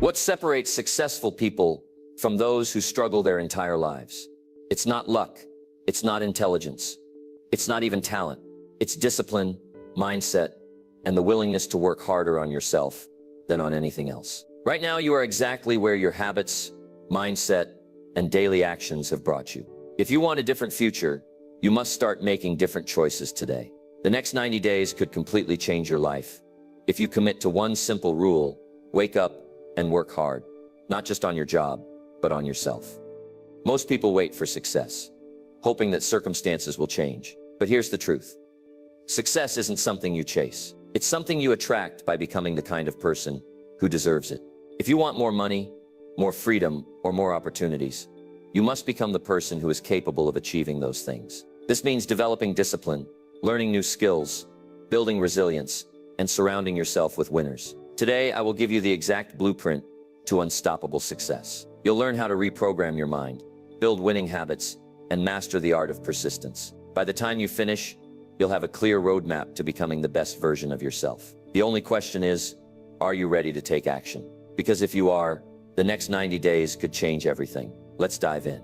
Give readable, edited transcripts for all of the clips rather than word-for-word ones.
What separates successful people from those who struggle their entire lives? It's not luck. It's not intelligence. It's not even talent. It's discipline, mindset, and the willingness to work harder on yourself than on anything else. Right now, you are exactly where your habits, mindset, and daily actions have brought you. If you want a different future, you must start making different choices today. The next 90 days could completely change your life. If you commit to one simple rule, wake up and work hard, not just on your job, but on yourself. Most people wait for success, hoping that circumstances will change. But here's the truth. Success isn't something you chase. It's something you attract by becoming the kind of person who deserves it. If you want more money, more freedom, or more opportunities, you must become the person who is capable of achieving those things. This means developing discipline, learning new skills, building resilience, and surrounding yourself with winners. Today, I will give you the exact blueprint to unstoppable success. You'll learn how to reprogram your mind, build winning habits, and master the art of persistence. By the time you finish, you'll have a clear roadmap to becoming the best version of yourself. The only question is, are you ready to take action? Because if you are, the next 90 days could change everything. Let's dive in.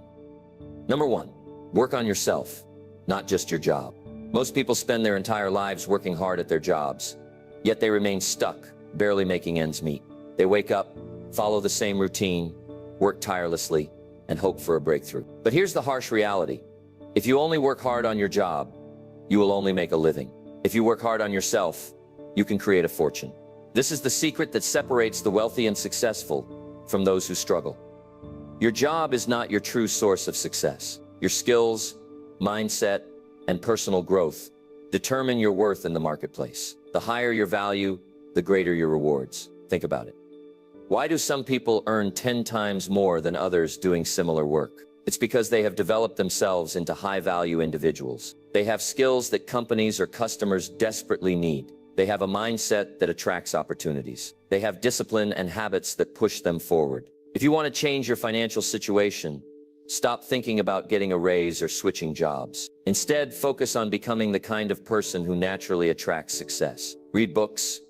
Number 1, work on yourself, not just your job. Most people spend their entire lives working hard at their jobs, yet they remain stuck, barely making ends meet. They wake up, follow the same routine, work tirelessly, and hope for a breakthrough. But here's the harsh reality. If you only work hard on your job, you will only make a living. If you work hard on yourself, you can create a fortune. This is the secret that separates the wealthy and successful from those who struggle. Your job is not your true source of success. Your skills, mindset, and personal growth determine your worth in the marketplace. The higher your value, the greater your rewards. Think about it. Why do some people earn 10 times more than others doing similar work? It's because they have developed themselves into high-value individuals. They have skills that companies or customers desperately need. They have a mindset that attracts opportunities. They have discipline and habits that push them forward. If you want to change your financial situation, stop thinking about getting a raise or switching jobs. Instead, focus on becoming the kind of person who naturally attracts success. Read books,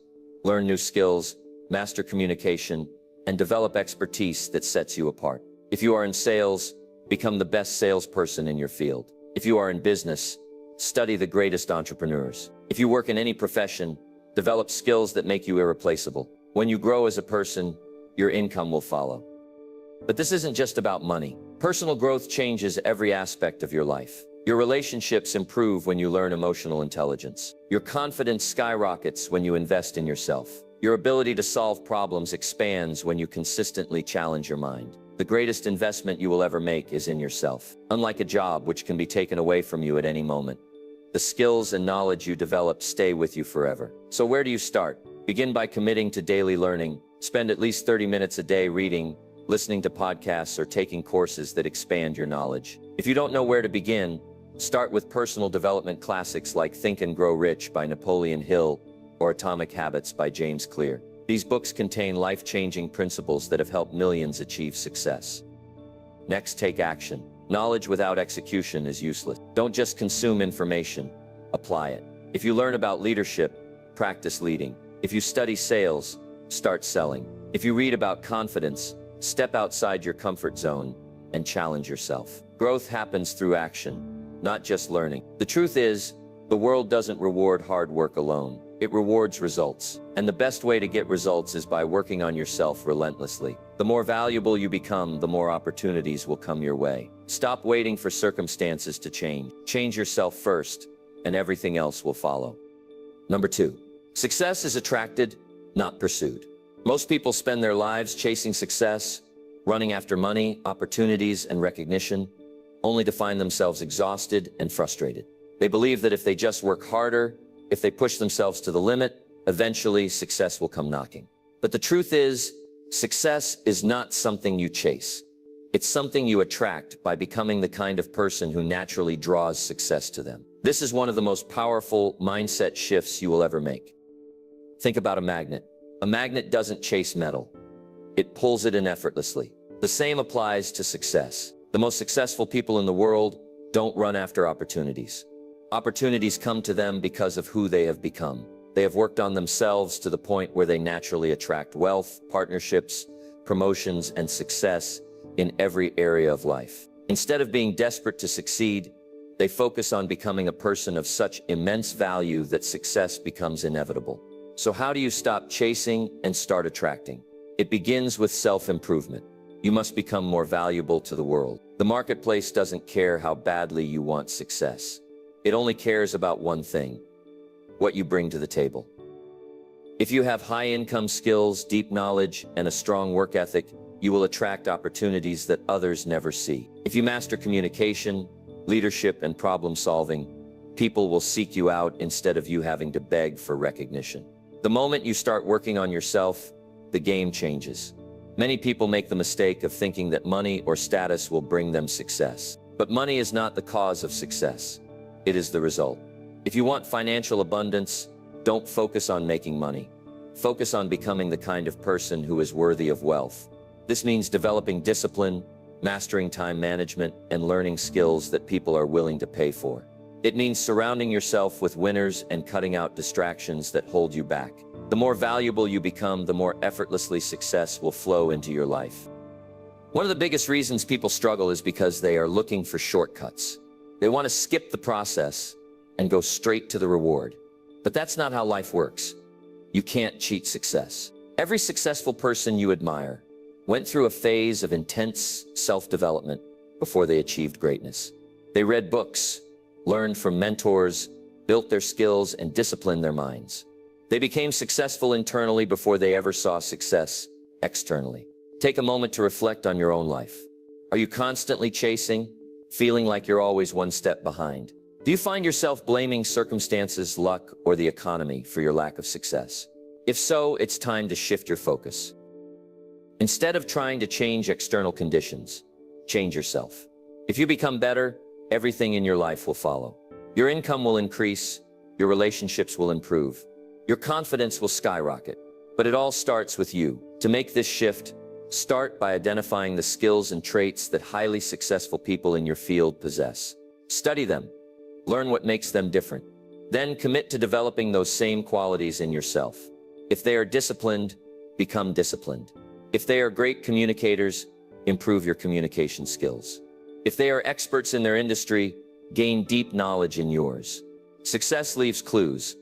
learn new skills, master communication, and develop expertise that sets you apart. If you are in sales, become the best salesperson in your field. If you are in business, study the greatest entrepreneurs. If you work in any profession, develop skills that make you irreplaceable. When you grow as a person, your income will follow. But this isn't just about money. Personal growth changes every aspect of your life. Your relationships improve when you learn emotional intelligence. Your confidence skyrockets when you invest in yourself. Your ability to solve problems expands when you consistently challenge your mind. The greatest investment you will ever make is in yourself. Unlike a job, which can be taken away from you at any moment, the skills and knowledge you develop stay with you forever. So where do you start? Begin by committing to daily learning. Spend at least 30 minutes a day reading, listening to podcasts, or taking courses that expand your knowledge. If you don't know where to begin, start with personal development classics like Think and Grow Rich by Napoleon Hill or Atomic Habits by James Clear. These books contain life-changing principles that have helped millions achieve success. Next, take action. Knowledge without execution is useless. Don't just consume information, apply it. If you learn about leadership, practice leading. If you study sales, start selling. If you read about confidence, step outside your comfort zone and challenge yourself. Growth happens through action, not just learning. The truth is, the world doesn't reward hard work alone. It rewards results. And the best way to get results is by working on yourself relentlessly. The more valuable you become, the more opportunities will come your way. Stop waiting for circumstances to change. Change yourself first, and everything else will follow. Number 2, success is attracted, not pursued. Most people spend their lives chasing success, running after money, opportunities, and recognition, only to find themselves exhausted and frustrated. They believe that if they just work harder, if they push themselves to the limit, eventually success will come knocking. But the truth is, success is not something you chase. It's something you attract by becoming the kind of person who naturally draws success to them. This is one of the most powerful mindset shifts you will ever make. Think about a magnet. A magnet doesn't chase metal. It pulls it in effortlessly. The same applies to success. The most successful people in the world don't run after opportunities. Opportunities come to them because of who they have become. They have worked on themselves to the point where they naturally attract wealth, partnerships, promotions, and success in every area of life. Instead of being desperate to succeed, they focus on becoming a person of such immense value that success becomes inevitable. So how do you stop chasing and start attracting? It begins with self-improvement. You must become more valuable to the world. The marketplace doesn't care how badly you want success. It only cares about one thing: what you bring to the table. If you have high-income skills, deep knowledge, and a strong work ethic, you will attract opportunities that others never see. If you master communication, leadership, and problem-solving, people will seek you out instead of you having to beg for recognition. The moment you start working on yourself, the game changes. Many people make the mistake of thinking that money or status will bring them success. But money is not the cause of success. It is the result. If you want financial abundance, don't focus on making money. Focus on becoming the kind of person who is worthy of wealth. This means developing discipline, mastering time management, and learning skills that people are willing to pay for. It means surrounding yourself with winners and cutting out distractions that hold you back. The more valuable you become, the more effortlessly success will flow into your life. One of the biggest reasons people struggle is because they are looking for shortcuts. They want to skip the process and go straight to the reward. But that's not how life works. You can't cheat success. Every successful person you admire went through a phase of intense self-development before they achieved greatness. They read books, learned from mentors, built their skills, and disciplined their minds. They became successful internally before they ever saw success externally. Take a moment to reflect on your own life. Are you constantly chasing, feeling like you're always one step behind? Do you find yourself blaming circumstances, luck, or the economy for your lack of success? If so, it's time to shift your focus. Instead of trying to change external conditions, change yourself. If you become better, everything in your life will follow. Your income will increase, your relationships will improve, your confidence will skyrocket. But it all starts with you. To make this shift, start by identifying the skills and traits that highly successful people in your field possess. Study them. Learn what makes them different. Then commit to developing those same qualities in yourself. If they are disciplined, become disciplined. If they are great communicators, improve your communication skills. If they are experts in their industry, gain deep knowledge in yours. Success leaves clues,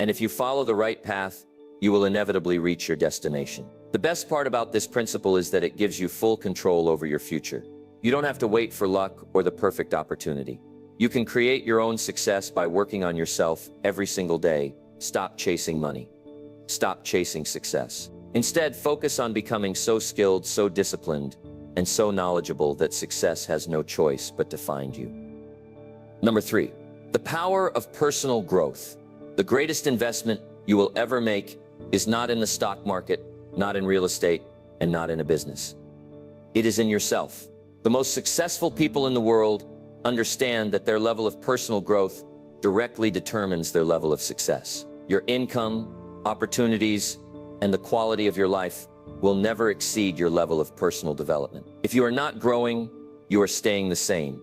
and if you follow the right path, you will inevitably reach your destination. The best part about this principle is that it gives you full control over your future. You don't have to wait for luck or the perfect opportunity. You can create your own success by working on yourself every single day. Stop chasing money. Stop chasing success. Instead, focus on becoming so skilled, so disciplined, and so knowledgeable that success has no choice but to find you. Number 3, the power of personal growth. The greatest investment you will ever make is not in the stock market, not in real estate, and not in a business. It is in yourself. The most successful people in the world understand that their level of personal growth directly determines their level of success. Your income, opportunities, and the quality of your life will never exceed your level of personal development. If you are not growing, you are staying the same.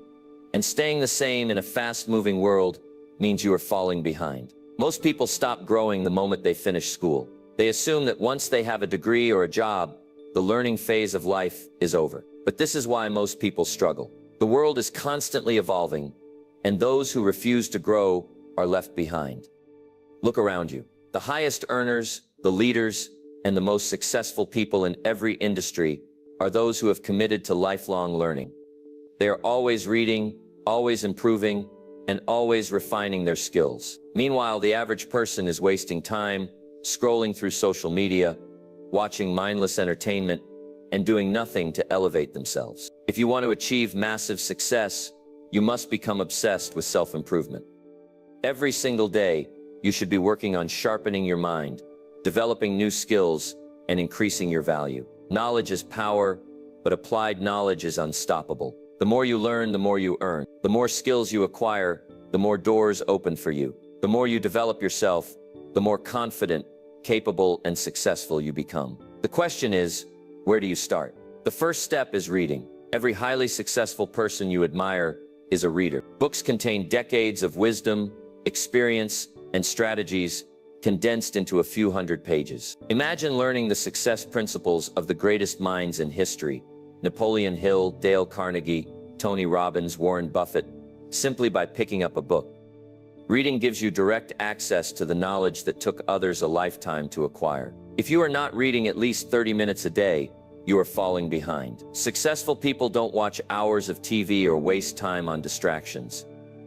And staying the same in a fast-moving world means you are falling behind. Most people stop growing the moment they finish school. They assume that once they have a degree or a job, the learning phase of life is over. But this is why most people struggle. The world is constantly evolving, and those who refuse to grow are left behind. Look around you. The highest earners, the leaders, and the most successful people in every industry are those who have committed to lifelong learning. They are always reading, always improving, and always refining their skills. Meanwhile, the average person is wasting time, scrolling through social media, watching mindless entertainment, and doing nothing to elevate themselves. If you want to achieve massive success, you must become obsessed with self-improvement. Every single day, you should be working on sharpening your mind, developing new skills, and increasing your value. Knowledge is power, but applied knowledge is unstoppable. The more you learn, the more you earn. The more skills you acquire, the more doors open for you. The more you develop yourself, the more confident, capable, and successful you become. The question is, where do you start? The first step is reading. Every highly successful person you admire is a reader. Books contain decades of wisdom, experience, and strategies condensed into a few hundred pages. Imagine learning the success principles of the greatest minds in history: Napoleon Hill, Dale Carnegie, Tony Robbins, Warren Buffett, simply by picking up a book. Reading gives you direct access to the knowledge that took others a lifetime to acquire. If you are not reading at least 30 minutes a day, you are falling behind. Successful people don't watch hours of TV or waste time on distractions.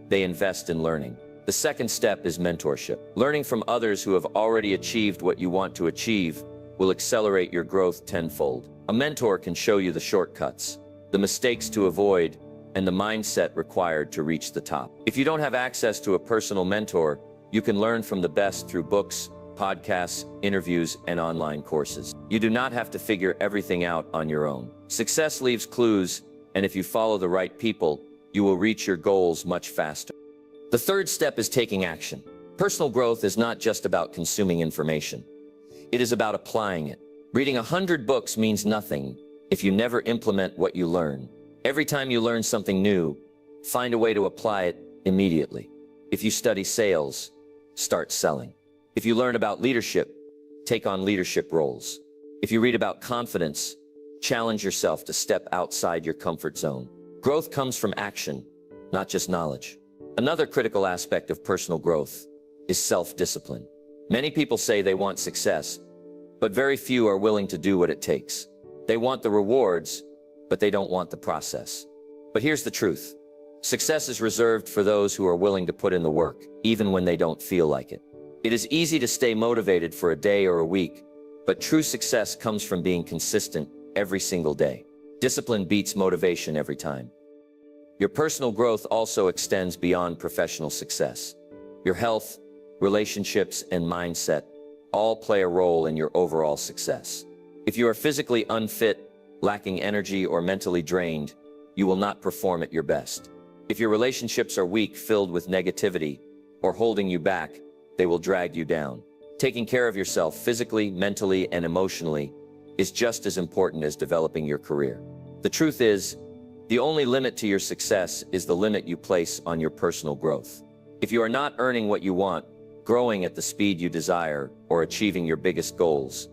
They invest in learning. The second step is mentorship. Learning from others who have already achieved what you want to achieve will accelerate your growth tenfold. A mentor can show you the shortcuts, the mistakes to avoid, and the mindset required to reach the top. If you don't have access to a personal mentor, you can learn from the best through books, podcasts, interviews, and online courses. You do not have to figure everything out on your own. Success leaves clues, and if you follow the right people, you will reach your goals much faster. The third step is taking action. Personal growth is not just about consuming information. It is about applying it. Reading 100 books means nothing if you never implement what you learn. Every time you learn something new, find a way to apply it immediately. If you study sales, start selling. If you learn about leadership, take on leadership roles. If you read about confidence, challenge yourself to step outside your comfort zone. Growth comes from action, not just knowledge. Another critical aspect of personal growth is self-discipline. Many people say they want success, but very few are willing to do what it takes. They want the rewards, but they don't want the process. But here's the truth. Success is reserved for those who are willing to put in the work, even when they don't feel like it. It is easy to stay motivated for a day or a week, but true success comes from being consistent every single day. Discipline beats motivation every time. Your personal growth also extends beyond professional success. Your health, relationships, and mindset all play a role in your overall success. If you are physically unfit, lacking energy, or mentally drained, you will not perform at your best. If your relationships are weak, filled with negativity, or holding you back, they will drag you down. Taking care of yourself physically, mentally, and emotionally is just as important as developing your career. The truth is, the only limit to your success is the limit you place on your personal growth. If you are not earning what you want, growing at the speed you desire, or achieving your biggest goals,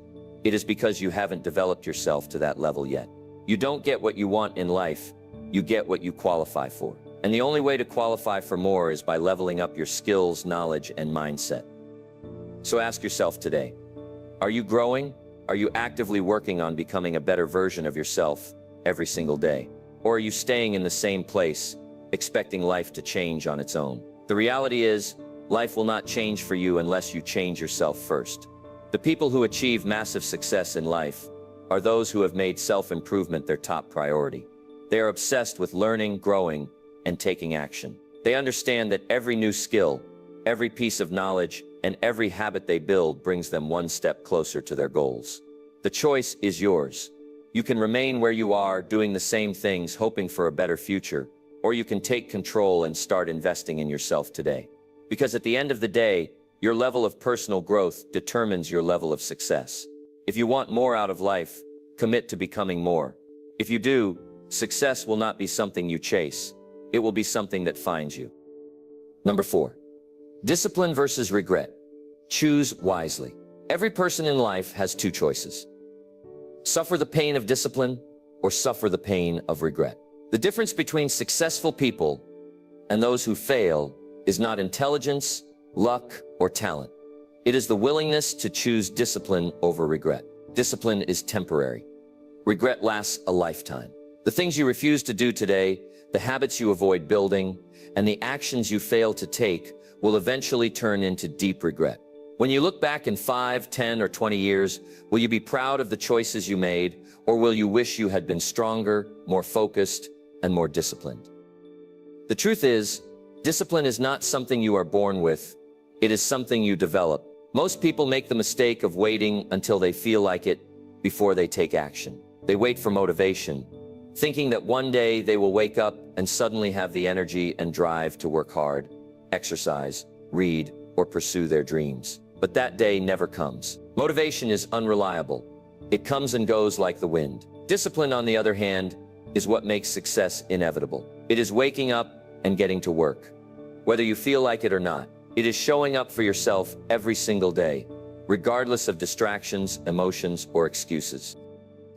it is because you haven't developed yourself to that level yet. You don't get what you want in life, you get what you qualify for. And the only way to qualify for more is by leveling up your skills, knowledge, and mindset. So ask yourself today, are you growing? Are you actively working on becoming a better version of yourself every single day? Or are you staying in the same place, expecting life to change on its own? The reality is, life will not change for you unless you change yourself first. The people who achieve massive success in life are those who have made self-improvement their top priority. They are obsessed with learning, growing, and taking action. They understand that every new skill, every piece of knowledge, and every habit they build brings them one step closer to their goals. The choice is yours. You can remain where you are, doing the same things, hoping for a better future, or you can take control and start investing in yourself today. Because at the end of the day, your level of personal growth determines your level of success. If you want more out of life, commit to becoming more. If you do, success will not be something you chase. It will be something that finds you. Number 4. Discipline versus regret. Choose wisely. Every person in life has two choices. Suffer the pain of discipline or suffer the pain of regret. The difference between successful people and those who fail is not intelligence, luck, or talent. It is the willingness to choose discipline over regret. Discipline is temporary. Regret lasts a lifetime. The things you refuse to do today, the habits you avoid building, and the actions you fail to take will eventually turn into deep regret. When you look back in 5, 10, or 20 years, will you be proud of the choices you made, or will you wish you had been stronger, more focused, and more disciplined? The truth is, discipline is not something you are born with. It is something you develop. Most people make the mistake of waiting until they feel like it before they take action. They wait for motivation, thinking that one day they will wake up and suddenly have the energy and drive to work hard, exercise, read, or pursue their dreams. But that day never comes. Motivation is unreliable. It comes and goes like the wind. Discipline, on the other hand, is what makes success inevitable. It is waking up and getting to work, whether you feel like it or not. It is showing up for yourself every single day, regardless of distractions, emotions, or excuses.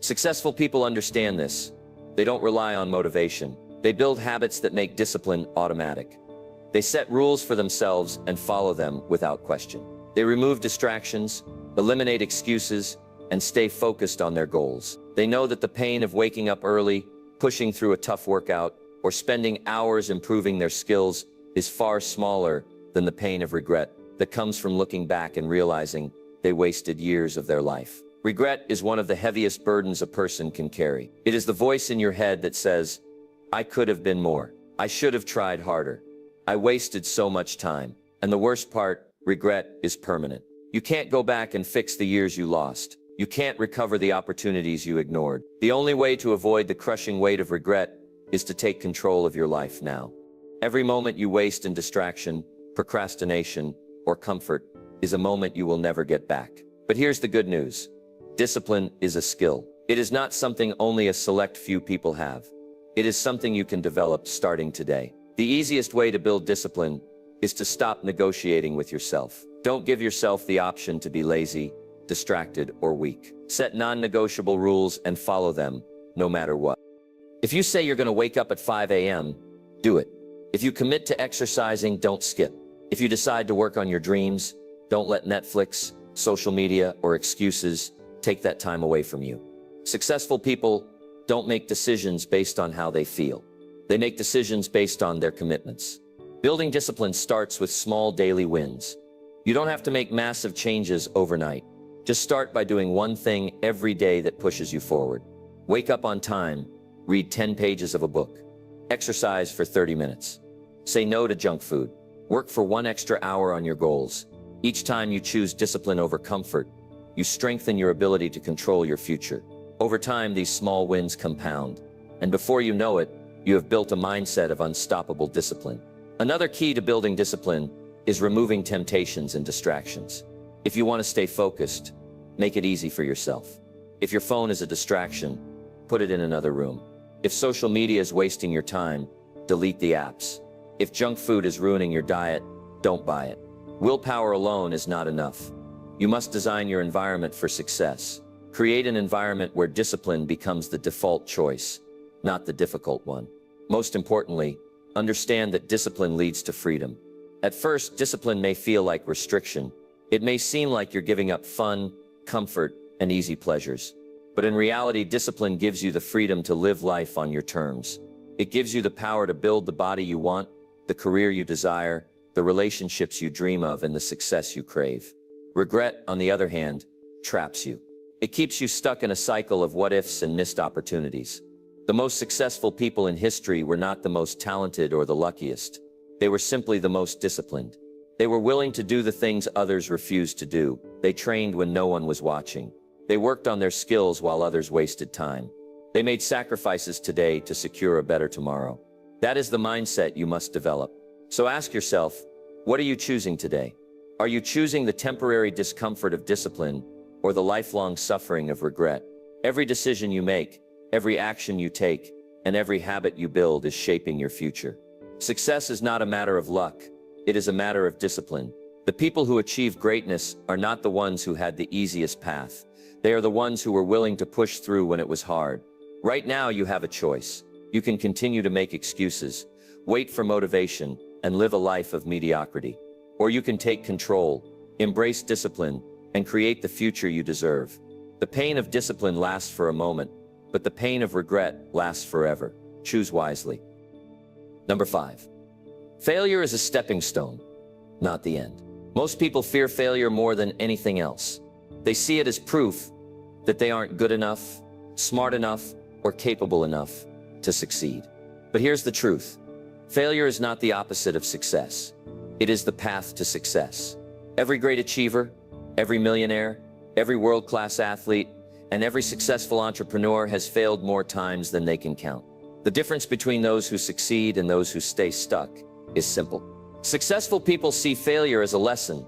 Successful people understand this. They don't rely on motivation. They build habits that make discipline automatic. They set rules for themselves and follow them without question. They remove distractions, eliminate excuses, and stay focused on their goals. They know that the pain of waking up early, pushing through a tough workout, or spending hours improving their skills is far smaller than the pain of regret that comes from looking back and realizing they wasted years of their life. Regret is one of the heaviest burdens a person can carry. It is the voice in your head that says, "I could have been more. I should have tried harder. I wasted so much time." And the worst part, regret is permanent. You can't go back and fix the years you lost. You can't recover the opportunities you ignored. The only way to avoid the crushing weight of regret is to take control of your life now. Every moment you waste in distraction, procrastination, or comfort is a moment you will never get back. But here's the good news. Discipline is a skill. It is not something only a select few people have. It is something you can develop starting today. The easiest way to build discipline is to stop negotiating with yourself. Don't give yourself the option to be lazy, distracted, or weak. Set non-negotiable rules and follow them, no matter what. If you say you're going to wake up at 5 a.m., do it. If you commit to exercising, don't skip. If you decide to work on your dreams, don't let Netflix, social media, or excuses take that time away from you. Successful people don't make decisions based on how they feel. They make decisions based on their commitments. Building discipline starts with small daily wins. You don't have to make massive changes overnight. Just start by doing one thing every day that pushes you forward. Wake up on time, read 10 pages of a book, exercise for 30 minutes. Say no to junk food. Work for 1 extra hour on your goals. Each time you choose discipline over comfort, you strengthen your ability to control your future. Over time, these small wins compound, and before you know it, you have built a mindset of unstoppable discipline. Another key to building discipline is removing temptations and distractions. If you want to stay focused, make it easy for yourself. If your phone is a distraction, put it in another room. If social media is wasting your time, delete the apps. If junk food is ruining your diet, don't buy it. Willpower alone is not enough. You must design your environment for success. Create an environment where discipline becomes the default choice, not the difficult one. Most importantly, understand that discipline leads to freedom. At first, discipline may feel like restriction. It may seem like you're giving up fun, comfort, and easy pleasures. But in reality, discipline gives you the freedom to live life on your terms. It gives you the power to build the body you want, the career you desire, the relationships you dream of, and the success you crave. Regret, on the other hand, traps you. It keeps you stuck in a cycle of what-ifs and missed opportunities. The most successful people in history were not the most talented or the luckiest. They were simply the most disciplined. They were willing to do the things others refused to do. They trained when no one was watching. They worked on their skills while others wasted time. They made sacrifices today to secure a better tomorrow. That is the mindset you must develop. So ask yourself, what are you choosing today? Are you choosing the temporary discomfort of discipline or the lifelong suffering of regret? Every decision you make, every action you take, and every habit you build is shaping your future. Success is not a matter of luck. It is a matter of discipline. The people who achieve greatness are not the ones who had the easiest path. They are the ones who were willing to push through when it was hard. Right now, you have a choice. You can continue to make excuses, wait for motivation, and live a life of mediocrity. Or you can take control, embrace discipline, and create the future you deserve. The pain of discipline lasts for a moment, but the pain of regret lasts forever. Choose wisely. Number 5. Failure is a stepping stone, not the end. Most people fear failure more than anything else. They see it as proof that they aren't good enough, smart enough, or capable enough to succeed. But here's the truth. Failure is not the opposite of success. It is the path to success. Every great achiever, every millionaire, every world-class athlete, and every successful entrepreneur has failed more times than they can count. The difference between those who succeed and those who stay stuck is simple. Successful people see failure as a lesson,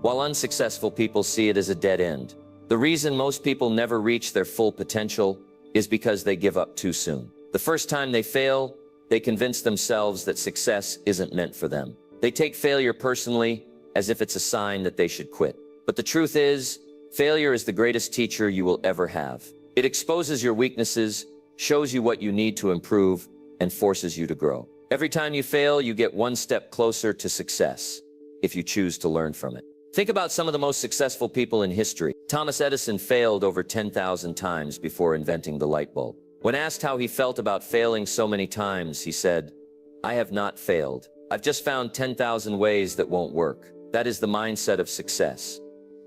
while unsuccessful people see it as a dead end. The reason most people never reach their full potential is because they give up too soon. The first time they fail, they convince themselves that success isn't meant for them. They take failure personally, as if it's a sign that they should quit. But the truth is, failure is the greatest teacher you will ever have. It exposes your weaknesses, shows you what you need to improve, and forces you to grow. Every time you fail, you get one step closer to success, if you choose to learn from it. Think about some of the most successful people in history. Thomas Edison failed over 10,000 times before inventing the light bulb. When asked how he felt about failing so many times, he said, "I have not failed. I've just found 10,000 ways that won't work." That is the mindset of success.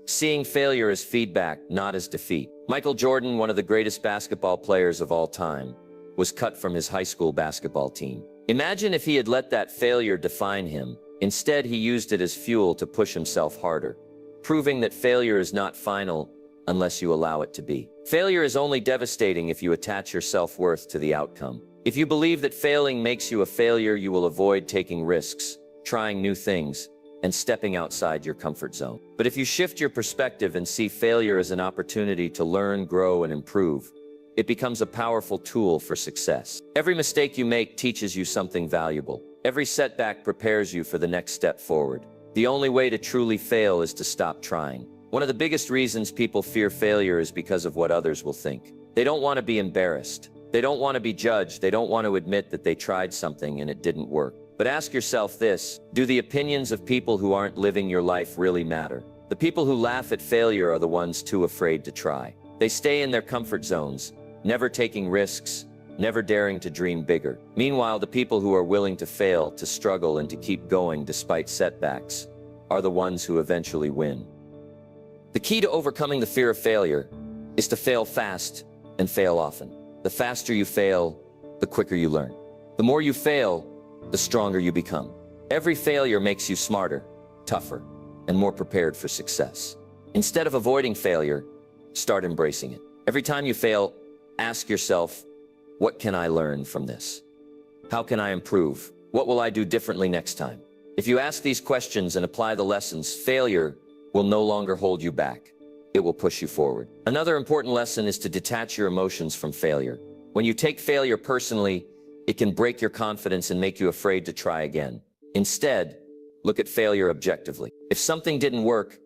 Seeing failure as feedback, not as defeat. Michael Jordan, one of the greatest basketball players of all time, was cut from his high school basketball team. Imagine if he had let that failure define him. Instead, he used it as fuel to push himself harder, proving that failure is not final unless you allow it to be. Failure is only devastating if you attach your self-worth to the outcome. If you believe that failing makes you a failure, you will avoid taking risks, trying new things, and stepping outside your comfort zone. But if you shift your perspective and see failure as an opportunity to learn, grow, and improve, it becomes a powerful tool for success. Every mistake you make teaches you something valuable. Every setback prepares you for the next step forward. The only way to truly fail is to stop trying. One of the biggest reasons people fear failure is because of what others will think. They don't want to be embarrassed. They don't want to be judged. They don't want to admit that they tried something and it didn't work. But ask yourself this: do the opinions of people who aren't living your life really matter? The people who laugh at failure are the ones too afraid to try. They stay in their comfort zones, never taking risks, never daring to dream bigger. Meanwhile, the people who are willing to fail, to struggle, and to keep going despite setbacks are the ones who eventually win. The key to overcoming the fear of failure is to fail fast and fail often. The faster you fail, the quicker you learn. The more you fail, the stronger you become. Every failure makes you smarter, tougher, and more prepared for success. Instead of avoiding failure, start embracing it. Every time you fail, ask yourself, what can I learn from this? How can I improve? What will I do differently next time? If you ask these questions and apply the lessons, failure will no longer hold you back. It will push you forward. Another important lesson is to detach your emotions from failure. When you take failure personally, it can break your confidence and make you afraid to try again. Instead, look at failure objectively. If something didn't work,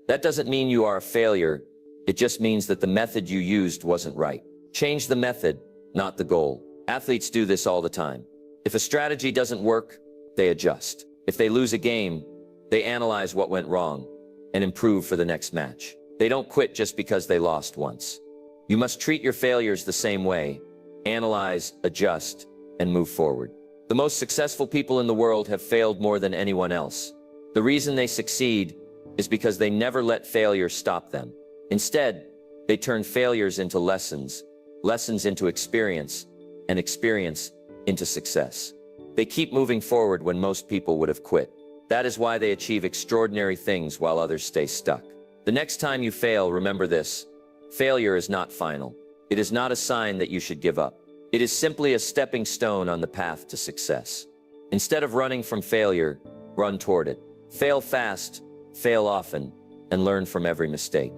that doesn't mean you are a failure. It just means that the method you used wasn't right. Change the method, not the goal. Athletes do this all the time. If a strategy doesn't work, they adjust. If they lose a game, they analyze what went wrong and improve for the next match. They don't quit just because they lost once. You must treat your failures the same way. Analyze, adjust, and move forward. The most successful people in the world have failed more than anyone else. The reason they succeed is because they never let failure stop them. Instead, they turn failures into lessons, lessons into experience, and experience into success. They keep moving forward when most people would have quit. That is why they achieve extraordinary things while others stay stuck. The next time you fail, remember this: failure is not final. It is not a sign that you should give up. It is simply a stepping stone on the path to success. Instead of running from failure, run toward it. Fail fast, fail often, and learn from every mistake.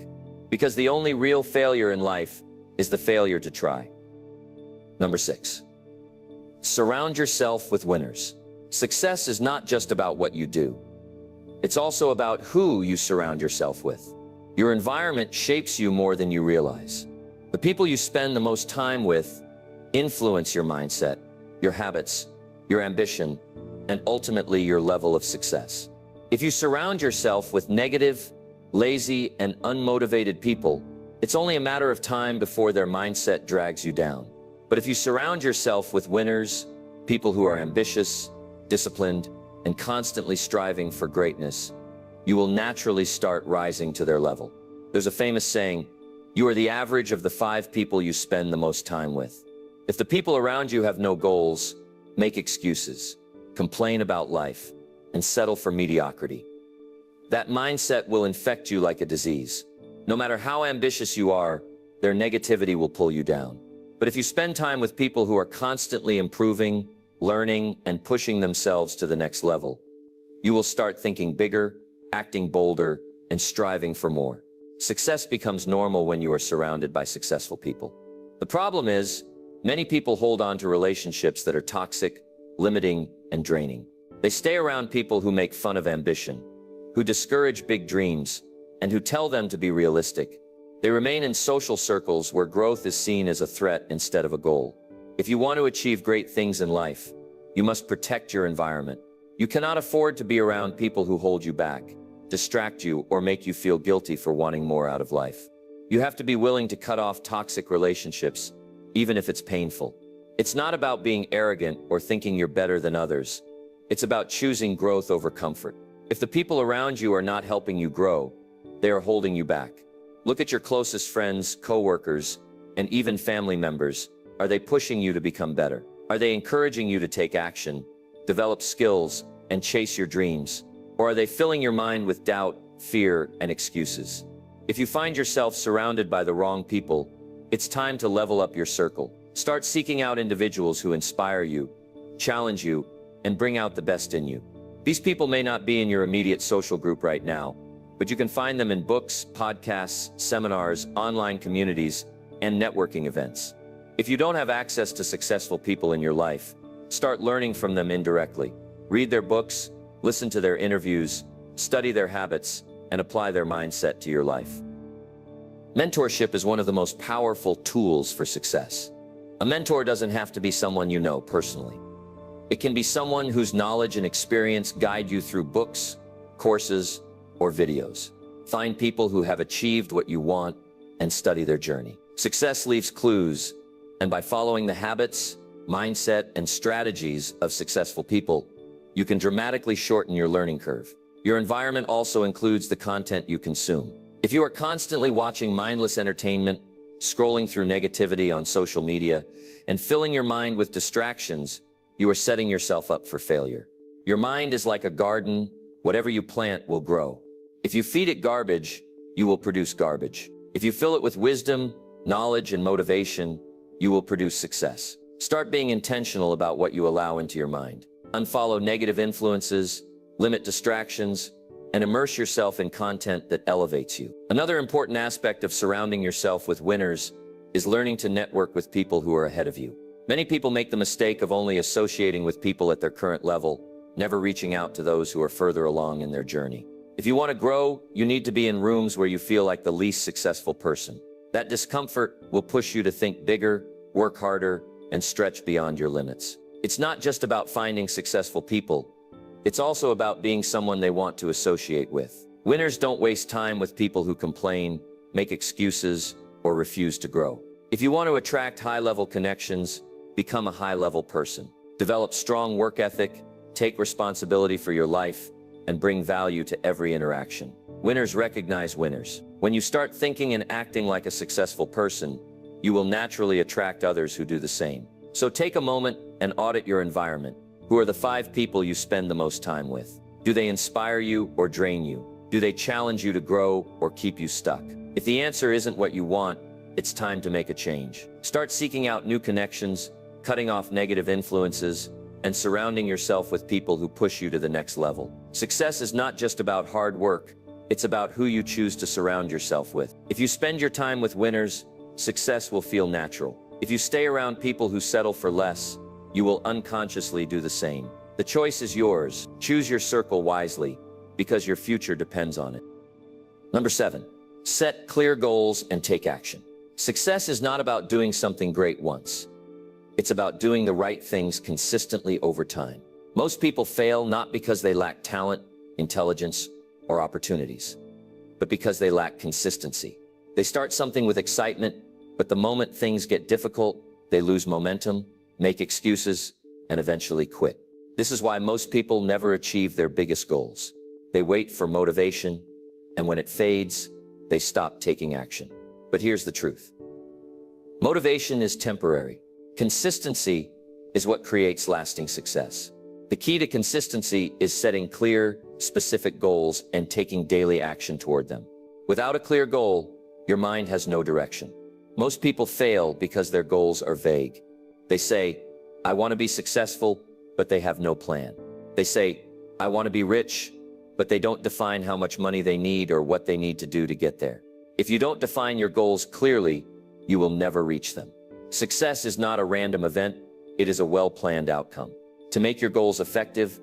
Because the only real failure in life is the failure to try. Number 6. Surround yourself with winners. Success is not just about what you do. It's also about who you surround yourself with. Your environment shapes you more than you realize. The people you spend the most time with influence your mindset, your habits, your ambition, and ultimately your level of success. If you surround yourself with negative, lazy, and unmotivated people, it's only a matter of time before their mindset drags you down. But if you surround yourself with winners, people who are ambitious, disciplined, and constantly striving for greatness, you will naturally start rising to their level. There's a famous saying, you are the average of the 5 people you spend the most time with. If the people around you have no goals, make excuses, complain about life, and settle for mediocrity, that mindset will infect you like a disease. No matter how ambitious you are, their negativity will pull you down. But if you spend time with people who are constantly improving, learning, and pushing themselves to the next level, you will start thinking bigger, acting bolder, and striving for more. Success becomes normal when you are surrounded by successful people. The problem is, many people hold on to relationships that are toxic, limiting, and draining. They stay around people who make fun of ambition, who discourage big dreams, and who tell them to be realistic. They remain in social circles where growth is seen as a threat instead of a goal. If you want to achieve great things in life, you must protect your environment. You cannot afford to be around people who hold you back, distract you, or make you feel guilty for wanting more out of life. You have to be willing to cut off toxic relationships, even if it's painful. It's not about being arrogant or thinking you're better than others. It's about choosing growth over comfort. If the people around you are not helping you grow, they are holding you back. Look at your closest friends, coworkers, and even family members. Are they pushing you to become better? Are they encouraging you to take action, develop skills, and chase your dreams? Or are they filling your mind with doubt, fear, and excuses? If you find yourself surrounded by the wrong people, it's time to level up your circle. Start seeking out individuals who inspire you, challenge you, and bring out the best in you. These people may not be in your immediate social group right now, but you can find them in books, podcasts, seminars, online communities, and networking events. If you don't have access to successful people in your life, start learning from them indirectly. Read their books, listen to their interviews, study their habits, and apply their mindset to your life. Mentorship is one of the most powerful tools for success. A mentor doesn't have to be someone you know personally. It can be someone whose knowledge and experience guide you through books, courses, or videos. Find people who have achieved what you want and study their journey. Success leaves clues, and by following the habits, mindset, and strategies of successful people, you can dramatically shorten your learning curve. Your environment also includes the content you consume. If you are constantly watching mindless entertainment, scrolling through negativity on social media, and filling your mind with distractions, you are setting yourself up for failure. Your mind is like a garden. Whatever you plant will grow. If you feed it garbage, you will produce garbage. If you fill it with wisdom, knowledge, and motivation, you will produce success. Start being intentional about what you allow into your mind. Unfollow negative influences, limit distractions, and immerse yourself in content that elevates you. Another important aspect of surrounding yourself with winners is learning to network with people who are ahead of you. Many people make the mistake of only associating with people at their current level, never reaching out to those who are further along in their journey. If you want to grow, you need to be in rooms where you feel like the least successful person. That discomfort will push you to think bigger, work harder, and stretch beyond your limits. It's not just about finding successful people. It's also about being someone they want to associate with. Winners don't waste time with people who complain, make excuses, or refuse to grow. If you want to attract high-level connections, become a high-level person. Develop strong work ethic, take responsibility for your life, and bring value to every interaction. Winners recognize winners. When you start thinking and acting like a successful person, you will naturally attract others who do the same. So take a moment and audit your environment. Who are the 5 people you spend the most time with? Do they inspire you or drain you? Do they challenge you to grow or keep you stuck? If the answer isn't what you want, it's time to make a change. Start seeking out new connections, cutting off negative influences, and surrounding yourself with people who push you to the next level. Success is not just about hard work, it's about who you choose to surround yourself with. If you spend your time with winners, success will feel natural. If you stay around people who settle for less, you will unconsciously do the same. The choice is yours. Choose your circle wisely, because your future depends on it. Number 7, set clear goals and take action. Success is not about doing something great once. It's about doing the right things consistently over time. Most people fail not because they lack talent, intelligence, or opportunities, but because they lack consistency. They start something with excitement, but the moment things get difficult, they lose momentum, make excuses, and eventually quit. This is why most people never achieve their biggest goals. They wait for motivation, and when it fades, they stop taking action. But here's the truth. Motivation is temporary. Consistency is what creates lasting success. The key to consistency is setting clear, specific goals and taking daily action toward them. Without a clear goal, your mind has no direction. Most people fail because their goals are vague. They say, I want to be successful, but they have no plan. They say, I want to be rich, but they don't define how much money they need or what they need to do to get there. If you don't define your goals clearly, you will never reach them. Success is not a random event, it is a well-planned outcome. To make your goals effective,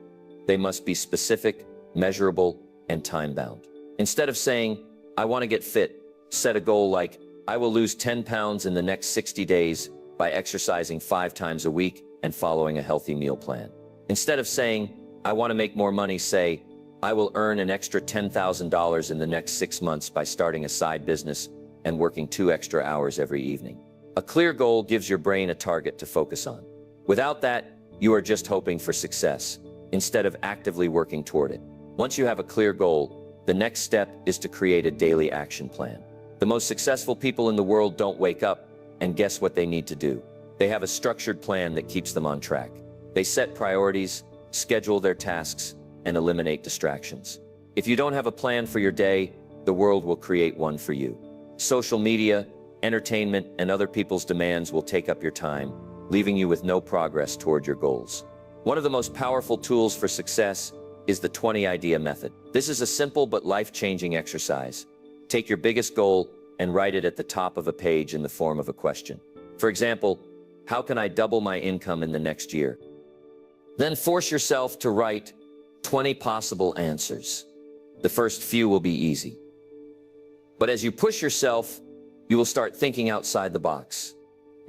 They must be specific, measurable, and time-bound. Instead of saying, I want to get fit, set a goal like, I will lose 10 pounds in the next 60 days by exercising 5 times a week and following a healthy meal plan. Instead of saying, I want to make more money, say, I will earn an extra $10,000 in the next 6 months by starting a side business and working 2 extra hours every evening. A clear goal gives your brain a target to focus on. Without that, you are just hoping for success instead of actively working toward it. Once you have a clear goal, the next step is to create a daily action plan. The most successful people in the world don't wake up and guess what they need to do. They have a structured plan that keeps them on track. They set priorities, schedule their tasks, and eliminate distractions. If you don't have a plan for your day, the world will create one for you. Social media, entertainment, and other people's demands will take up your time, leaving you with no progress toward your goals. One of the most powerful tools for success is the 20-idea method. This is a simple but life-changing exercise. Take your biggest goal and write it at the top of a page in the form of a question. For example, how can I double my income in the next year? Then force yourself to write 20 possible answers. The first few will be easy. But as you push yourself, you will start thinking outside the box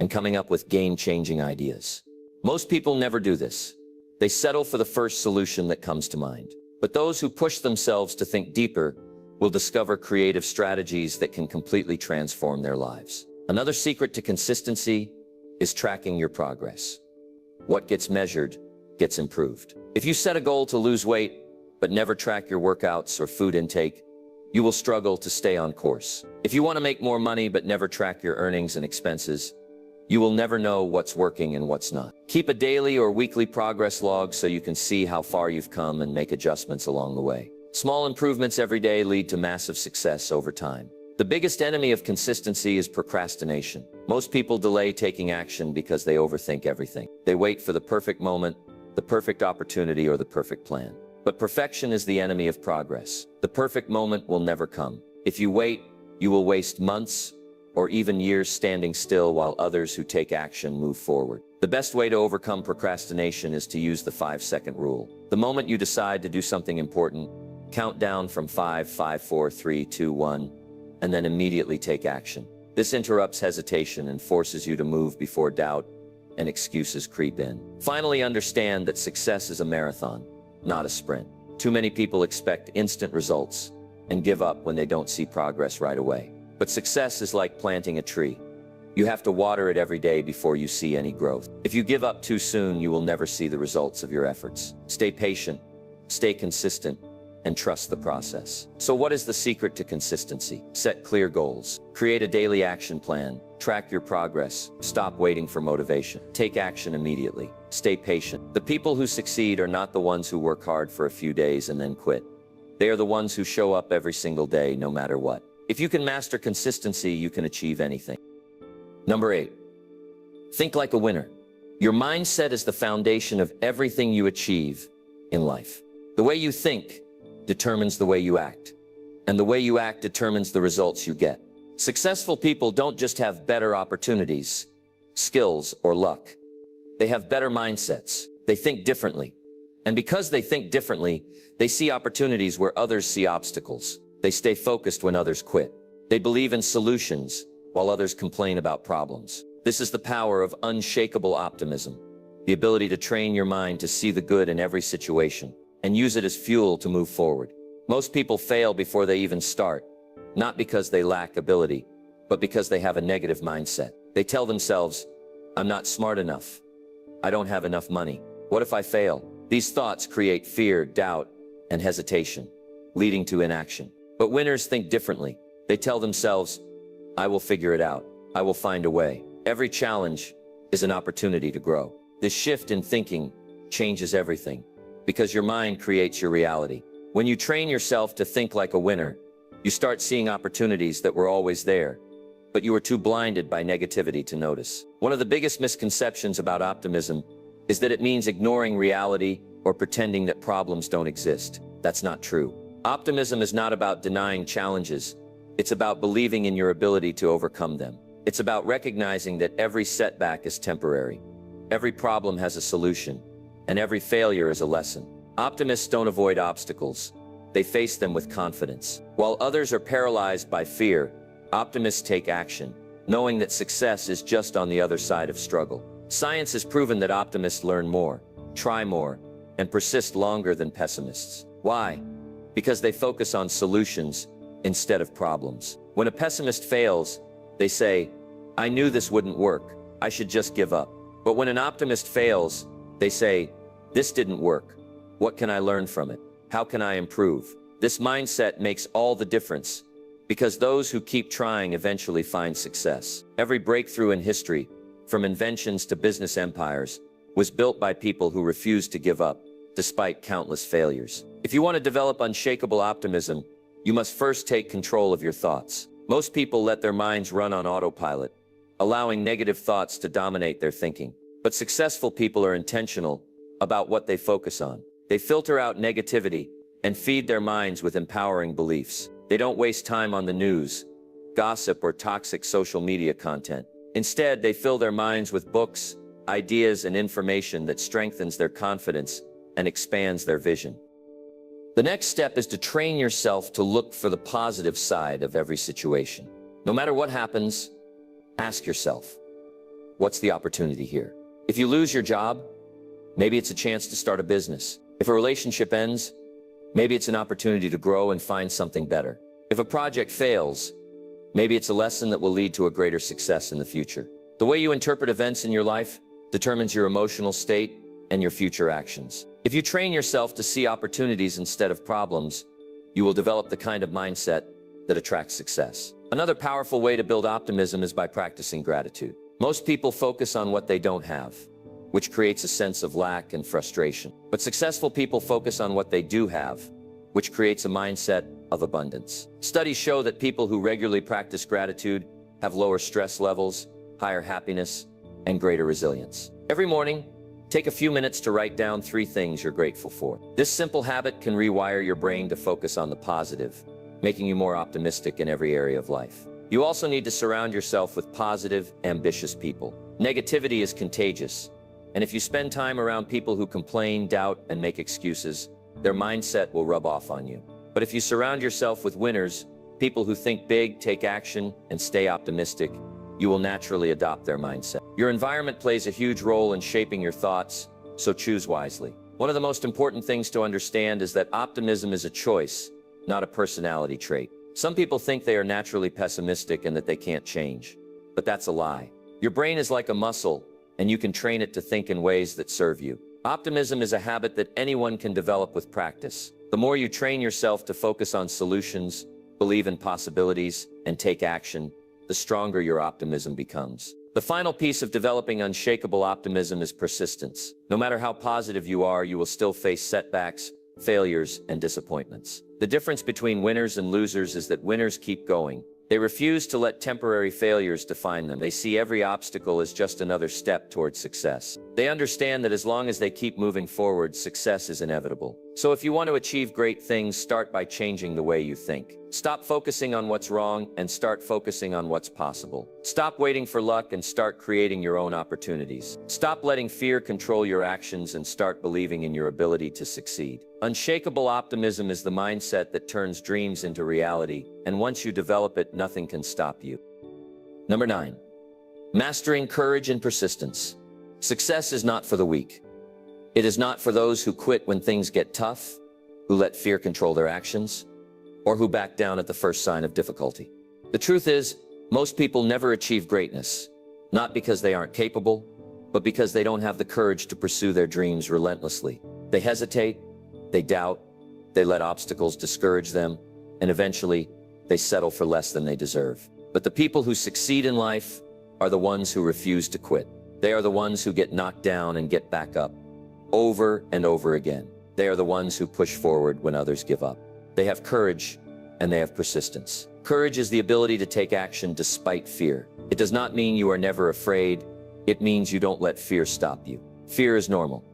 and coming up with game-changing ideas. Most people never do this. They settle for the first solution that comes to mind. But those who push themselves to think deeper will discover creative strategies that can completely transform their lives. Another secret to consistency is tracking your progress. What gets measured gets improved. If you set a goal to lose weight, but never track your workouts or food intake, you will struggle to stay on course. If you want to make more money but never track your earnings and expenses, you will never know what's working and what's not. Keep a daily or weekly progress log so you can see how far you've come and make adjustments along the way. Small improvements every day lead to massive success over time. The biggest enemy of consistency is procrastination. Most people delay taking action because they overthink everything. They wait for the perfect moment, the perfect opportunity, or the perfect plan. But perfection is the enemy of progress. The perfect moment will never come. If you wait, you will waste months or even years standing still while others who take action move forward. The best way to overcome procrastination is to use the 5-second rule. The moment you decide to do something important, count down from 5, 4, 3, 2, 1, and then immediately take action. This interrupts hesitation and forces you to move before doubt and excuses creep in. Finally, understand that success is a marathon, not a sprint. Too many people expect instant results and give up when they don't see progress right away. But success is like planting a tree. You have to water it every day before you see any growth. If you give up too soon, you will never see the results of your efforts. Stay patient, stay consistent, and trust the process. So what is the secret to consistency? Set clear goals. Create a daily action plan. Track your progress. Stop waiting for motivation. Take action immediately. Stay patient. The people who succeed are not the ones who work hard for a few days and then quit. They are the ones who show up every single day, no matter what. If you can master consistency, you can achieve anything. Number 8, think like a winner. Your mindset is the foundation of everything you achieve in life. The way you think determines the way you act, and the way you act determines the results you get. Successful people don't just have better opportunities, skills, or luck. They have better mindsets. They think differently. And because they think differently, they see opportunities where others see obstacles. They stay focused when others quit. They believe in solutions while others complain about problems. This is the power of unshakable optimism, the ability to train your mind to see the good in every situation and use it as fuel to move forward. Most people fail before they even start, not because they lack ability, but because they have a negative mindset. They tell themselves, I'm not smart enough. I don't have enough money. What if I fail? These thoughts create fear, doubt, and hesitation, leading to inaction. But winners think differently. They tell themselves, I will figure it out. I will find a way. Every challenge is an opportunity to grow. This shift in thinking changes everything, because your mind creates your reality. When you train yourself to think like a winner, you start seeing opportunities that were always there, but you were too blinded by negativity to notice. One of the biggest misconceptions about optimism is that it means ignoring reality or pretending that problems don't exist. That's not true. Optimism is not about denying challenges. It's about believing in your ability to overcome them. It's about recognizing that every setback is temporary. Every problem has a solution, and every failure is a lesson. Optimists don't avoid obstacles. They face them with confidence. While others are paralyzed by fear, optimists take action, knowing that success is just on the other side of struggle. Science has proven that optimists learn more, try more, and persist longer than pessimists. Why? Because they focus on solutions instead of problems. When a pessimist fails, they say, "I knew this wouldn't work. I should just give up." But when an optimist fails, they say, "This didn't work. What can I learn from it? How can I improve?" This mindset makes all the difference, because those who keep trying eventually find success. Every breakthrough in history, from inventions to business empires, was built by people who refused to give up, despite countless failures. If you want to develop unshakable optimism, you must first take control of your thoughts. Most people let their minds run on autopilot, allowing negative thoughts to dominate their thinking. But successful people are intentional about what they focus on. They filter out negativity and feed their minds with empowering beliefs. They don't waste time on the news, gossip, or toxic social media content. Instead, they fill their minds with books, ideas, and information that strengthens their confidence and expands their vision. The next step is to train yourself to look for the positive side of every situation. No matter what happens, ask yourself, what's the opportunity here? If you lose your job, maybe it's a chance to start a business. If a relationship ends, maybe it's an opportunity to grow and find something better. If a project fails, maybe it's a lesson that will lead to a greater success in the future. The way you interpret events in your life determines your emotional state and your future actions. If you train yourself to see opportunities instead of problems, you will develop the kind of mindset that attracts success. Another powerful way to build optimism is by practicing gratitude. Most people focus on what they don't have, which creates a sense of lack and frustration. But successful people focus on what they do have, which creates a mindset of abundance. Studies show that people who regularly practice gratitude have lower stress levels, higher happiness, and greater resilience. Every morning, take a few minutes to write down 3 things you're grateful for. This simple habit can rewire your brain to focus on the positive, making you more optimistic in every area of life. You also need to surround yourself with positive, ambitious people. Negativity is contagious, and if you spend time around people who complain, doubt, and make excuses, their mindset will rub off on you. But if you surround yourself with winners, people who think big, take action, and stay optimistic, you will naturally adopt their mindset. Your environment plays a huge role in shaping your thoughts, so choose wisely. One of the most important things to understand is that optimism is a choice, not a personality trait. Some people think they are naturally pessimistic and that they can't change, but that's a lie. Your brain is like a muscle, and you can train it to think in ways that serve you. Optimism is a habit that anyone can develop with practice. The more you train yourself to focus on solutions, believe in possibilities, and take action, the stronger your optimism becomes. The final piece of developing unshakable optimism is persistence. No matter how positive you are, you will still face setbacks, failures, and disappointments. The difference between winners and losers is that winners keep going. They refuse to let temporary failures define them. They see every obstacle as just another step towards success. They understand that as long as they keep moving forward, success is inevitable. So if you want to achieve great things, start by changing the way you think. Stop focusing on what's wrong and start focusing on what's possible. Stop waiting for luck and start creating your own opportunities. Stop letting fear control your actions and start believing in your ability to succeed. Unshakable optimism is the mindset that turns dreams into reality, and once you develop it, nothing can stop you. Number 9. Mastering courage and persistence. Success is not for the weak. It is not for those who quit when things get tough, who let fear control their actions, or who back down at the first sign of difficulty. The truth is, most people never achieve greatness, not because they aren't capable, but because they don't have the courage to pursue their dreams relentlessly. They hesitate, they doubt, they let obstacles discourage them, and eventually, they settle for less than they deserve. But the people who succeed in life are the ones who refuse to quit. They are the ones who get knocked down and get back up, over and over again. They are the ones who push forward when others give up. They have courage, and they have persistence. Courage is the ability to take action despite fear. It does not mean you are never afraid. It means you don't let fear stop you. Fear is normal.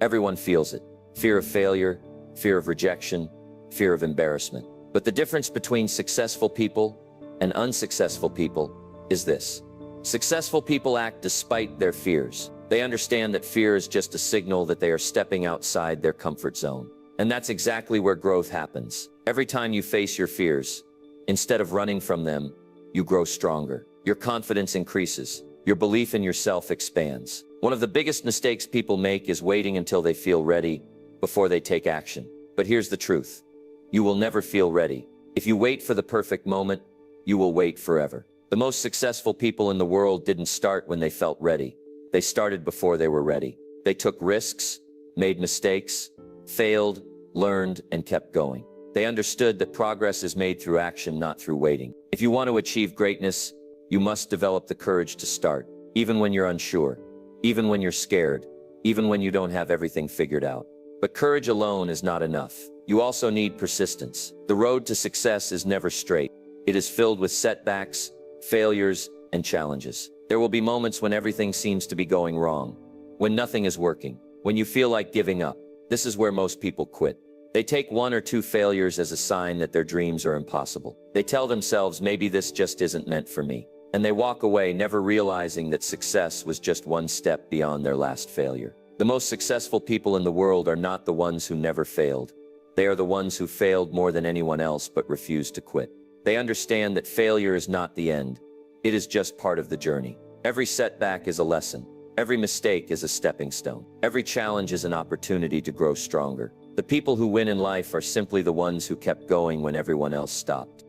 Everyone feels it. Fear of failure, fear of rejection, fear of embarrassment. But the difference between successful people and unsuccessful people is this. Successful people act despite their fears. They understand that fear is just a signal that they are stepping outside their comfort zone. And that's exactly where growth happens. Every time you face your fears, instead of running from them, you grow stronger. Your confidence increases. Your belief in yourself expands. One of the biggest mistakes people make is waiting until they feel ready before they take action. But here's the truth. You will never feel ready. If you wait for the perfect moment, you will wait forever. The most successful people in the world didn't start when they felt ready. They started before they were ready. They took risks, made mistakes, failed, learned, and kept going. They understood that progress is made through action, not through waiting. If you want to achieve greatness, you must develop the courage to start, even when you're unsure, even when you're scared, even when you don't have everything figured out. But courage alone is not enough. You also need persistence. The road to success is never straight. It is filled with setbacks, failures, and challenges. There will be moments when everything seems to be going wrong, when nothing is working, when you feel like giving up. This is where most people quit. They take one or two failures as a sign that their dreams are impossible. They tell themselves, maybe this just isn't meant for me. And they walk away, never realizing that success was just one step beyond their last failure. The most successful people in the world are not the ones who never failed. They are the ones who failed more than anyone else but refused to quit. They understand that failure is not the end. It is just part of the journey. Every setback is a lesson. Every mistake is a stepping stone. Every challenge is an opportunity to grow stronger. The people who win in life are simply the ones who kept going when everyone else stopped.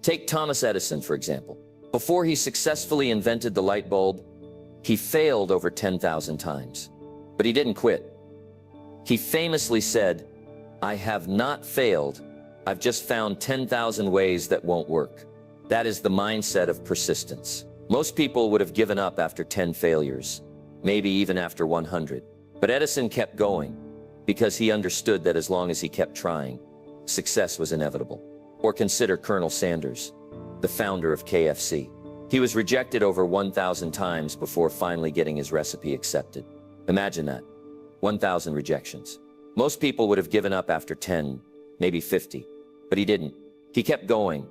Take Thomas Edison, for example. Before he successfully invented the light bulb, he failed over 10,000 times. But he didn't quit. He famously said, "I have not failed. I've just found 10,000 ways that won't work." That is the mindset of persistence. Most people would have given up after 10 failures, maybe even after 100. But Edison kept going because he understood that as long as he kept trying, success was inevitable. Or consider Colonel Sanders, the founder of KFC. He was rejected over 1,000 times before finally getting his recipe accepted. Imagine that, 1,000 rejections. Most people would have given up after 10, maybe 50, but he didn't. He kept going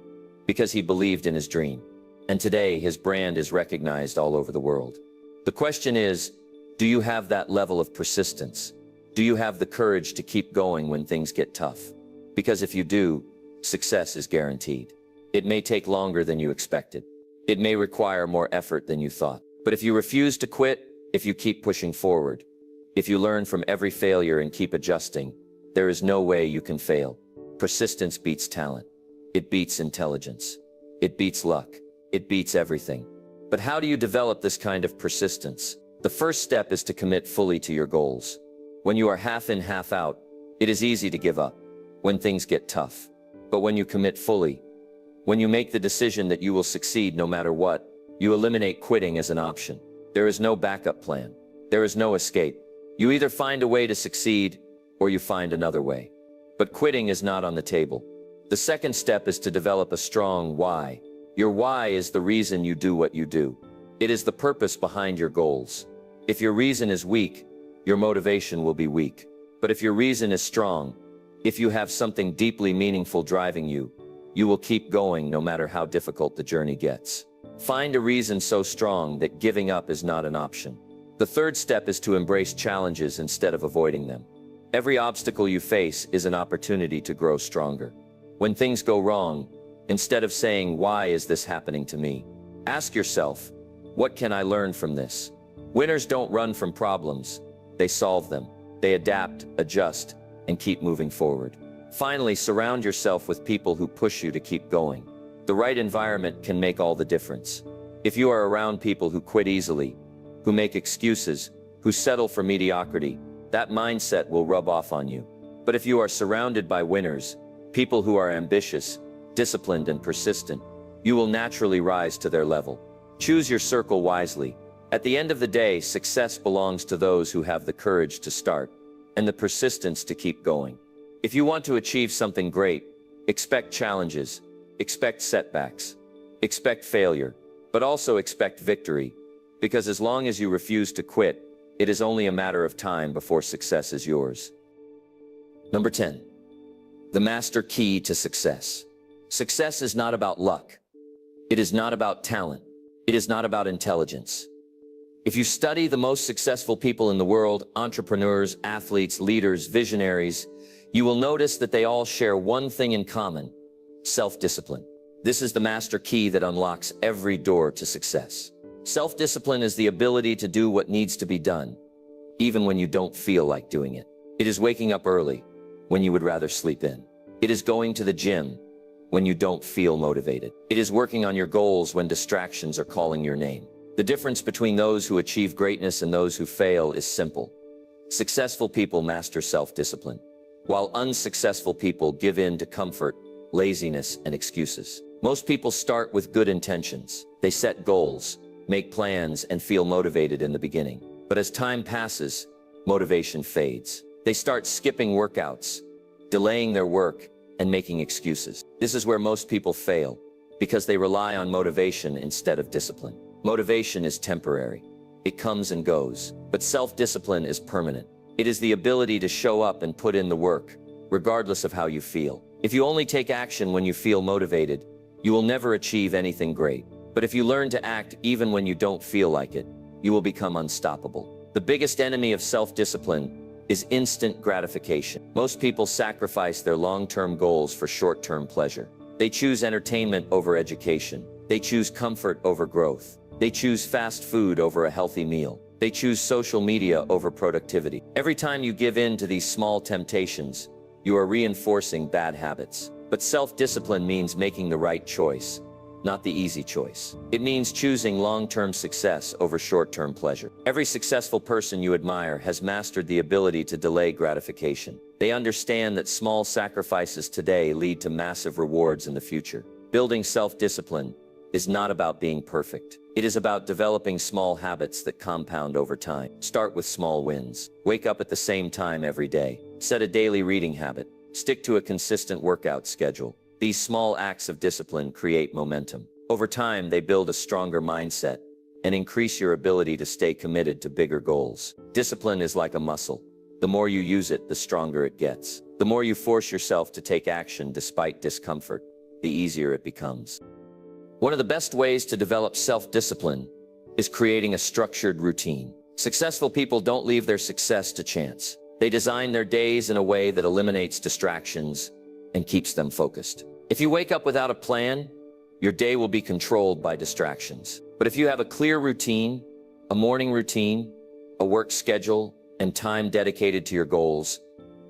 because he believed in his dream. And today, his brand is recognized all over the world. The question is, do you have that level of persistence? Do you have the courage to keep going when things get tough? Because if you do, success is guaranteed. It may take longer than you expected. It may require more effort than you thought. But if you refuse to quit, if you keep pushing forward, if you learn from every failure and keep adjusting, there is no way you can fail. Persistence beats talent. It beats intelligence. It beats luck. It beats everything. But how do you develop this kind of persistence? The first step is to commit fully to your goals. When you are half in, half out, it is easy to give up when things get tough. But when you commit fully, when you make the decision that you will succeed no matter what, you eliminate quitting as an option. There is no backup plan. There is no escape. You either find a way to succeed or you find another way. But quitting is not on the table. The second step is to develop a strong why. Your why is the reason you do what you do. It is the purpose behind your goals. If your reason is weak, your motivation will be weak. But if your reason is strong, if you have something deeply meaningful driving you, you will keep going no matter how difficult the journey gets. Find a reason so strong that giving up is not an option. The third step is to embrace challenges instead of avoiding them. Every obstacle you face is an opportunity to grow stronger. When things go wrong, instead of saying, "Why is this happening to me?" ask yourself, "What can I learn from this?" Winners don't run from problems. They solve them. They adapt, adjust, and keep moving forward. Finally, surround yourself with people who push you to keep going. The right environment can make all the difference. If you are around people who quit easily, who make excuses, who settle for mediocrity, that mindset will rub off on you. But if you are surrounded by winners, people who are ambitious, disciplined, and persistent, you will naturally rise to their level. Choose your circle wisely. At the end of the day, success belongs to those who have the courage to start and the persistence to keep going. If you want to achieve something great, expect challenges, expect setbacks, expect failure, but also expect victory, because as long as you refuse to quit, it is only a matter of time before success is yours. Number 10. The master key to success. Success is not about luck. It is not about talent. It is not about intelligence. If you study the most successful people in the world, entrepreneurs, athletes, leaders, visionaries, you will notice that they all share one thing in common: self-discipline. This is the master key that unlocks every door to success. Self-discipline is the ability to do what needs to be done, even when you don't feel like doing it. It is waking up early when you would rather sleep in. It is going to the gym when you don't feel motivated. It is working on your goals when distractions are calling your name. The difference between those who achieve greatness and those who fail is simple. Successful people master self-discipline, while unsuccessful people give in to comfort, laziness, and excuses. Most people start with good intentions. They set goals, make plans, and feel motivated in the beginning. But as time passes, motivation fades. They start skipping workouts, delaying their work, and making excuses. This is where most people fail, because they rely on motivation instead of discipline. Motivation is temporary. It comes and goes. But self-discipline is permanent. It is the ability to show up and put in the work, regardless of how you feel. If you only take action when you feel motivated, you will never achieve anything great. But if you learn to act even when you don't feel like it, you will become unstoppable. The biggest enemy of self-discipline is instant gratification. Most people sacrifice their long-term goals for short-term pleasure. They choose entertainment over education. They choose comfort over growth. They choose fast food over a healthy meal. They choose social media over productivity. Every time you give in to these small temptations, you are reinforcing bad habits. But self-discipline means making the right choice, not the easy choice. It means choosing long-term success over short-term pleasure. Every successful person you admire has mastered the ability to delay gratification. They understand that small sacrifices today lead to massive rewards in the future. Building self-discipline is not about being perfect. It is about developing small habits that compound over time. Start with small wins. Wake up at the same time every day. Set a daily reading habit. Stick to a consistent workout schedule. These small acts of discipline create momentum. Over time, they build a stronger mindset and increase your ability to stay committed to bigger goals. Discipline is like a muscle. The more you use it, the stronger it gets. The more you force yourself to take action despite discomfort, the easier it becomes. One of the best ways to develop self-discipline is creating a structured routine. Successful people don't leave their success to chance. They design their days in a way that eliminates distractions and keeps them focused. If you wake up without a plan, your day will be controlled by distractions. But if you have a clear routine, a morning routine, a work schedule, and time dedicated to your goals,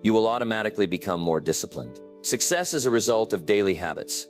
you will automatically become more disciplined. Success is a result of daily habits,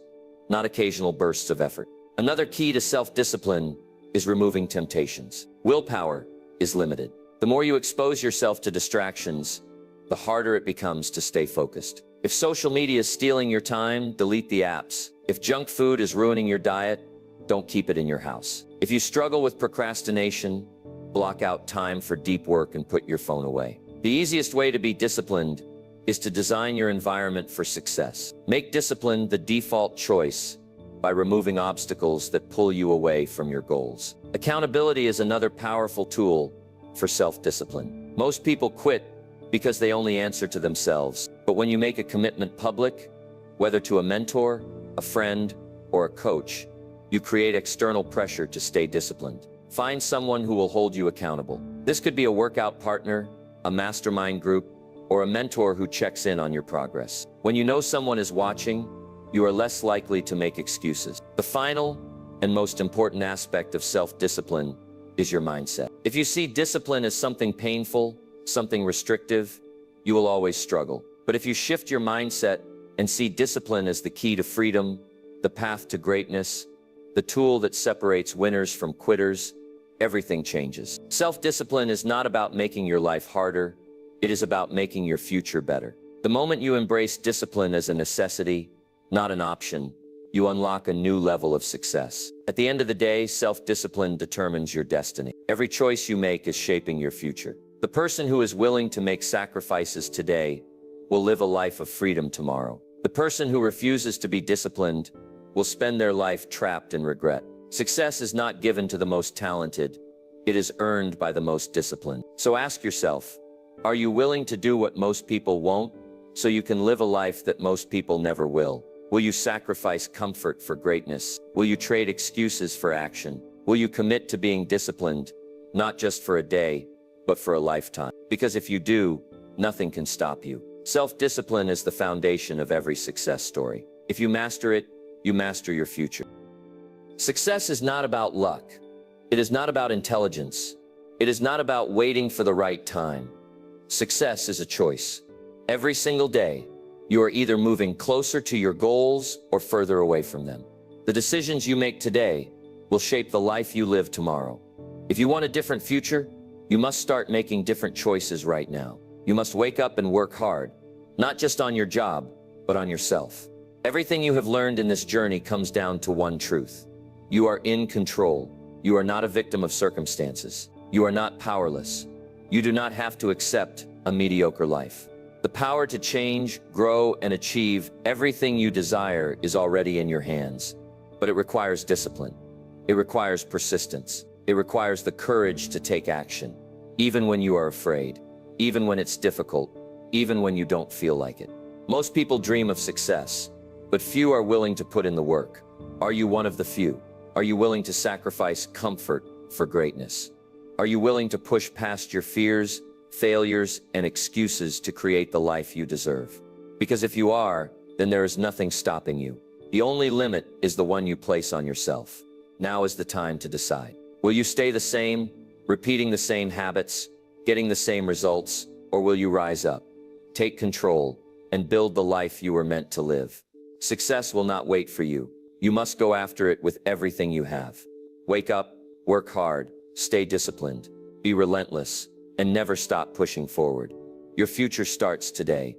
not occasional bursts of effort. Another key to self-discipline is removing temptations. Willpower is limited. The more you expose yourself to distractions, the harder it becomes to stay focused. If social media is stealing your time, delete the apps. If junk food is ruining your diet, don't keep it in your house. If you struggle with procrastination, block out time for deep work and put your phone away. The easiest way to be disciplined is to design your environment for success. Make discipline the default choice by removing obstacles that pull you away from your goals. Accountability is another powerful tool for self-discipline. Most people quit because they only answer to themselves. But when you make a commitment public, whether to a mentor, a friend, or a coach, you create external pressure to stay disciplined. Find someone who will hold you accountable. This could be a workout partner, a mastermind group, or a mentor who checks in on your progress. When you know someone is watching, you are less likely to make excuses. The final and most important aspect of self-discipline is your mindset. If you see discipline as something painful, something restrictive, you will always struggle. But if you shift your mindset and see discipline as the key to freedom, the path to greatness, the tool that separates winners from quitters, everything changes. Self-discipline is not about making your life harder. It is about making your future better. The moment you embrace discipline as a necessity, not an option, you unlock a new level of success. At the end of the day, self-discipline determines your destiny. Every choice you make is shaping your future. The person who is willing to make sacrifices today will live a life of freedom tomorrow. The person who refuses to be disciplined will spend their life trapped in regret. Success is not given to the most talented. It is earned by the most disciplined. So ask yourself, are you willing to do what most people won't, so you can live a life that most people never will? Will you sacrifice comfort for greatness? Will you trade excuses for action? Will you commit to being disciplined not just for a day, but for a lifetime. Because if you do, nothing can stop you. Self-discipline is the foundation of every success story. If you master it, you master your future. Success is not about luck. It is not about intelligence. It is not about waiting for the right time. Success is a choice. Every single day, you are either moving closer to your goals or further away from them. The decisions you make today will shape the life you live tomorrow. If you want a different future, you must start making different choices right now. You must wake up and work hard, not just on your job, but on yourself. Everything you have learned in this journey comes down to one truth. You are in control. You are not a victim of circumstances. You are not powerless. You do not have to accept a mediocre life. The power to change, grow, and achieve everything you desire is already in your hands. But it requires discipline. It requires persistence. It requires the courage to take action, even when you are afraid, even when it's difficult, even when you don't feel like it. Most people dream of success, but few are willing to put in the work. Are you one of the few? Are you willing to sacrifice comfort for greatness? Are you willing to push past your fears, failures, and excuses to create the life you deserve? Because if you are, then there is nothing stopping you. The only limit is the one you place on yourself. Now is the time to decide. Will you stay the same, repeating the same habits, getting the same results, or will you rise up, take control, and build the life you were meant to live? Success will not wait for you. You must go after it with everything you have. Wake up, work hard, stay disciplined, be relentless, and never stop pushing forward. Your future starts today.